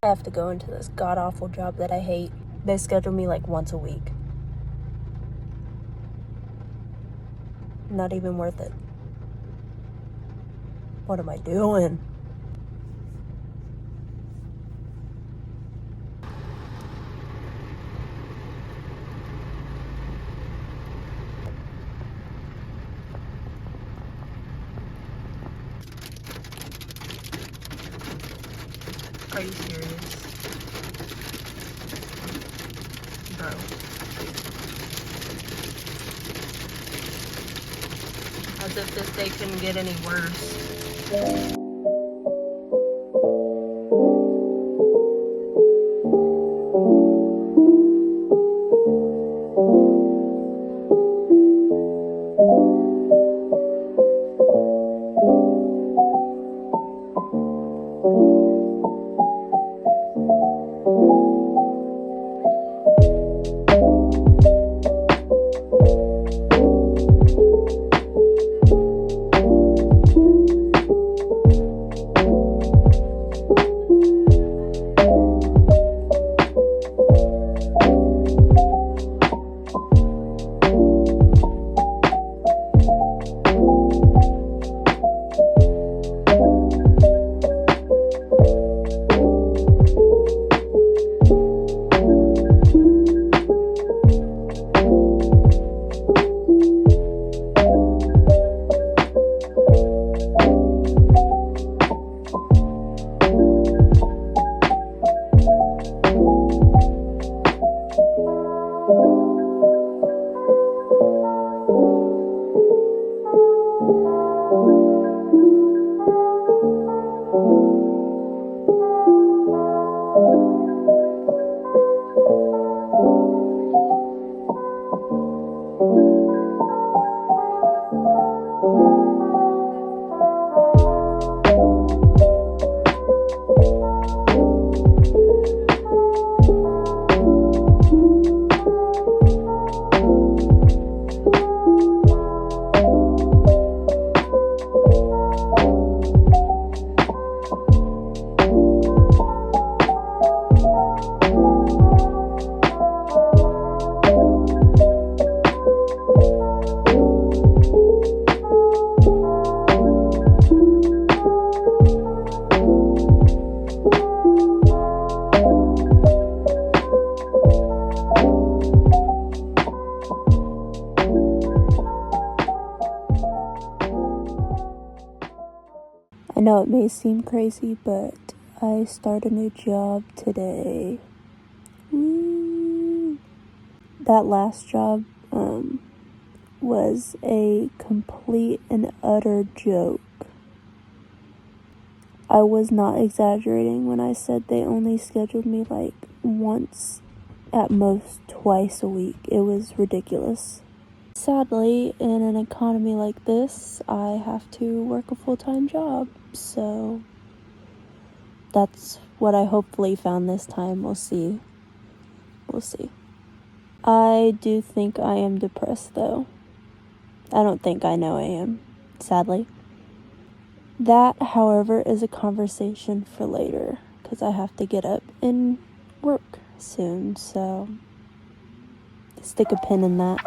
I have to go into this god-awful job that I hate. They schedule me like once a week. Not even worth it. What am I doing? Are you serious? Bro. As if this day couldn't get any worse. I know it may seem crazy, but I start a new job today. Woo. That last job was a complete and utter joke. I was not exaggerating when I said they only scheduled me like once, at most twice a week. It was ridiculous. Sadly, in an economy like this, I have to work a full-time job, so that's what I hopefully found this time. We'll see. I do think I am depressed, though. I don't think I know I am, sadly. That, however, is a conversation for later, because I have to get up and work soon, so stick a pin in that.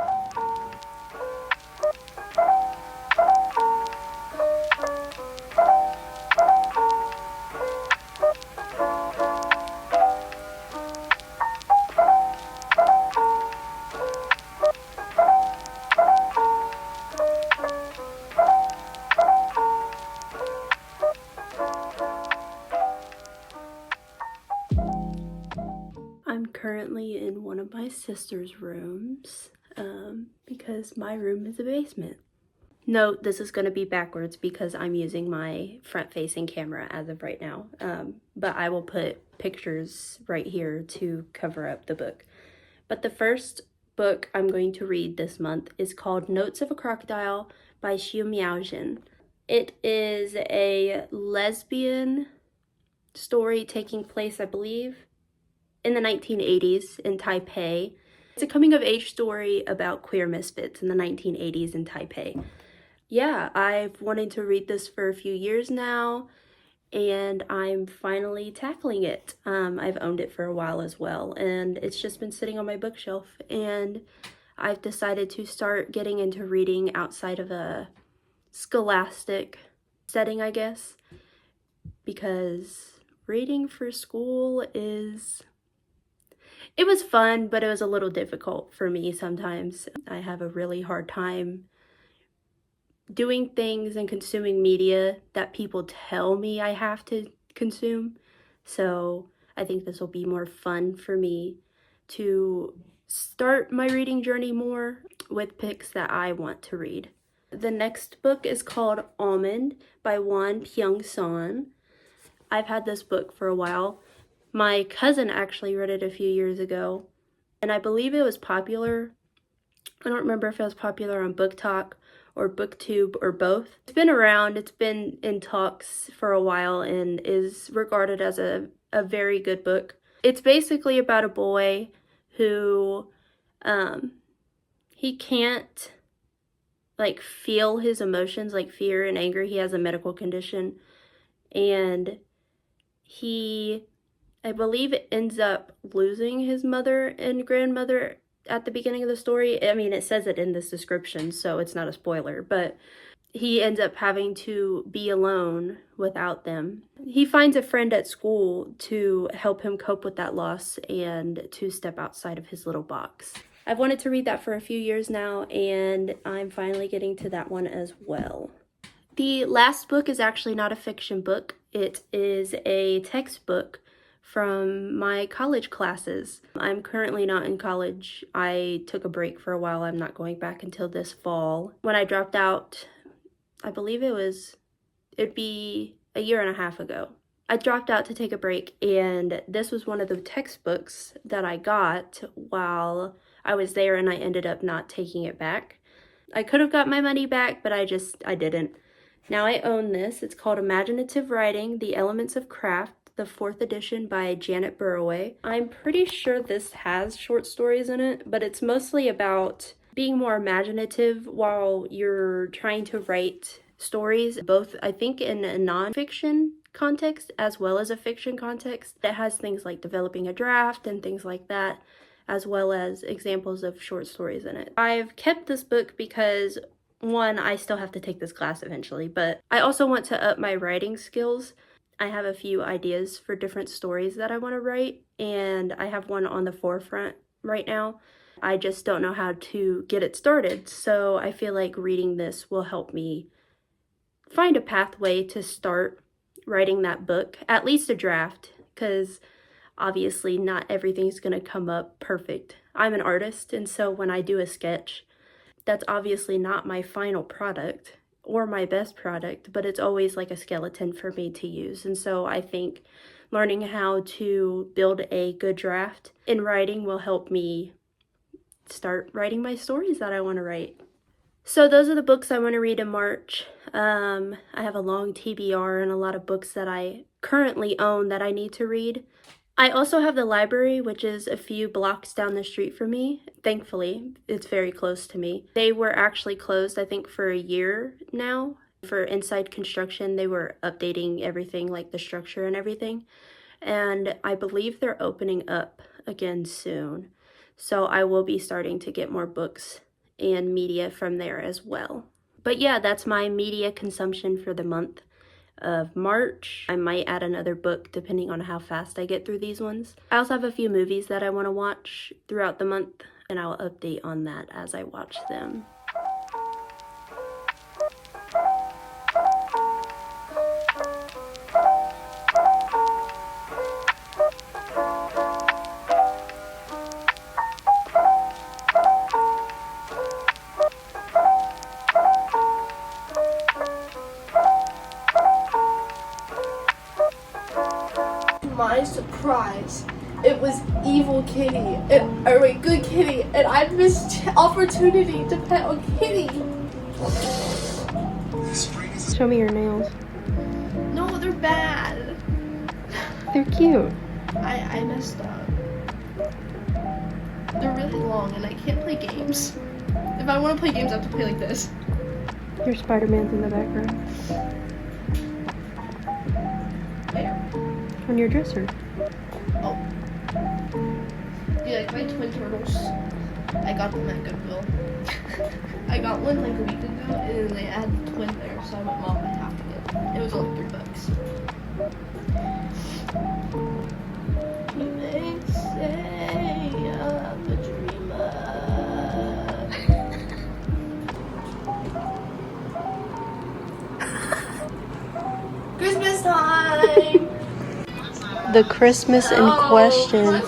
I'm currently in one of my sister's rooms because my room is a basement. Note, this is going to be backwards because I'm using my front-facing camera as of right now, but I will put pictures right here to cover up the book. But the first book I'm going to read this month is called Notes of a Crocodile by Xiu Miaojin. It is a lesbian story taking place, I believe, in the 1980s in Taipei. It's a coming-of-age story about queer misfits in the 1980s in Taipei. Yeah, I've wanted to read this for a few years now, and I'm finally tackling it. I've owned it for a while as well, and it's just been sitting on my bookshelf, and I've decided to start getting into reading outside of a scholastic setting, I guess, because reading for school it was fun, but it was a little difficult for me sometimes. I have a really hard time doing things and consuming media that people tell me I have to consume. So I think this will be more fun for me to start my reading journey more with picks that I want to read. The next book is called Almond by Won Pyung-son. I've had this book for a while. My cousin actually read it a few years ago, and I believe it was popular. I don't remember if it was popular on Book Talk or BookTube or both. It's been around, it's been in talks for a while, and is regarded as a very good book. It's basically about a boy who, he can't, like, feel his emotions, like fear and anger. He has a medical condition, and he, I believe, ends up losing his mother and grandmother at the beginning of the story. I mean, it says it in this description, so it's not a spoiler, but he ends up having to be alone without them. He finds a friend at school to help him cope with that loss and to step outside of his little box. I've wanted to read that for a few years now, and I'm finally getting to that one as well. The last book is actually not a fiction book. It is a textbook from my college classes. I'm currently not in college. I took a break for a while. I'm not going back until this fall. When I dropped out, I believe it'd be a year and a half ago. I dropped out to take a break, and this was one of the textbooks that I got while I was there, and I ended up not taking it back. I could have got my money back, but I didn't. Now I own this. It's called Imaginative Writing, The Elements of Craft, the 4th edition by Janet Burroway. I'm pretty sure this has short stories in it, but it's mostly about being more imaginative while you're trying to write stories, both I think in a non-fiction context as well as a fiction context. It has things like developing a draft and things like that, as well as examples of short stories in it. I've kept this book because, one, I still have to take this class eventually, but I also want to up my writing skills. I have a few ideas for different stories that I want to write, and I have one on the forefront right now. I just don't know how to get it started, so I feel like reading this will help me find a pathway to start writing that book, at least a draft, because obviously not everything's going to come up perfect. I'm an artist, and so when I do a sketch, that's obviously not my final product or my best product, but it's always like a skeleton for me to use. And so I think learning how to build a good draft in writing will help me start writing my stories that I want to write. So those are the books I want to read in March. I have a long TBR and a lot of books that I currently own that I need to read. I also have the library, which is a few blocks down the street from me. Thankfully, it's very close to me. They were actually closed, I think, for a year now. For inside construction, they were updating everything, like the structure and everything. And I believe they're opening up again soon. So I will be starting to get more books and media from there as well. But yeah, that's my media consumption for the month of March. I might add another book depending on how fast I get through these ones. I also have a few movies that I want to watch throughout the month, and I'll update on that as I watch them. My surprise, it was Evil Kitty, Good Kitty, and I missed opportunity to pet on Kitty. Show me your nails. No, they're bad. They're cute. I messed up. They're really long and I can't play games. If I want to play games, I have to play like this. Your Spider-Man's in the background. on your dresser? Oh. Do you like my twin turtles? I got them at Goodwill. I got one like a week ago, and then they had the twin there, so I went, Mom, I have to get it. It was only $3. They say I'm a dreamer. Christmas time! The Christmas in question.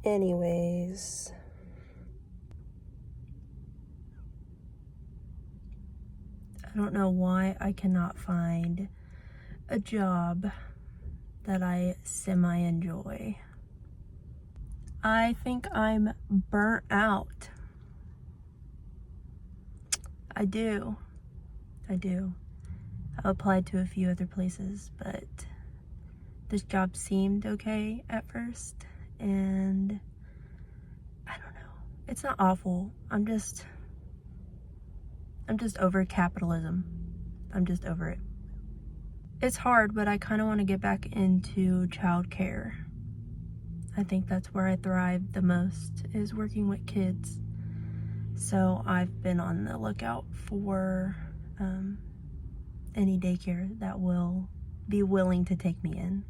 Anyways, I don't know why I cannot find a job that I semi-enjoy. I think I'm burnt out. I do. I applied to a few other places, but this job seemed okay at first, and I don't know. It's not awful. I'm just over capitalism. I'm just over it. It's hard, but I kind of want to get back into childcare. I think that's where I thrive the most, is working with kids. So I've been on the lookout for any daycare that will be willing to take me in.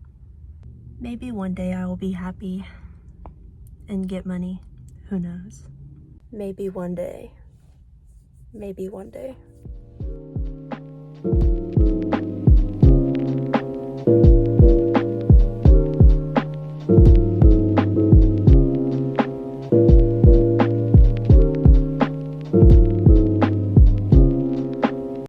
Maybe one day I will be happy and get money. Who knows? Maybe one day. Maybe one day.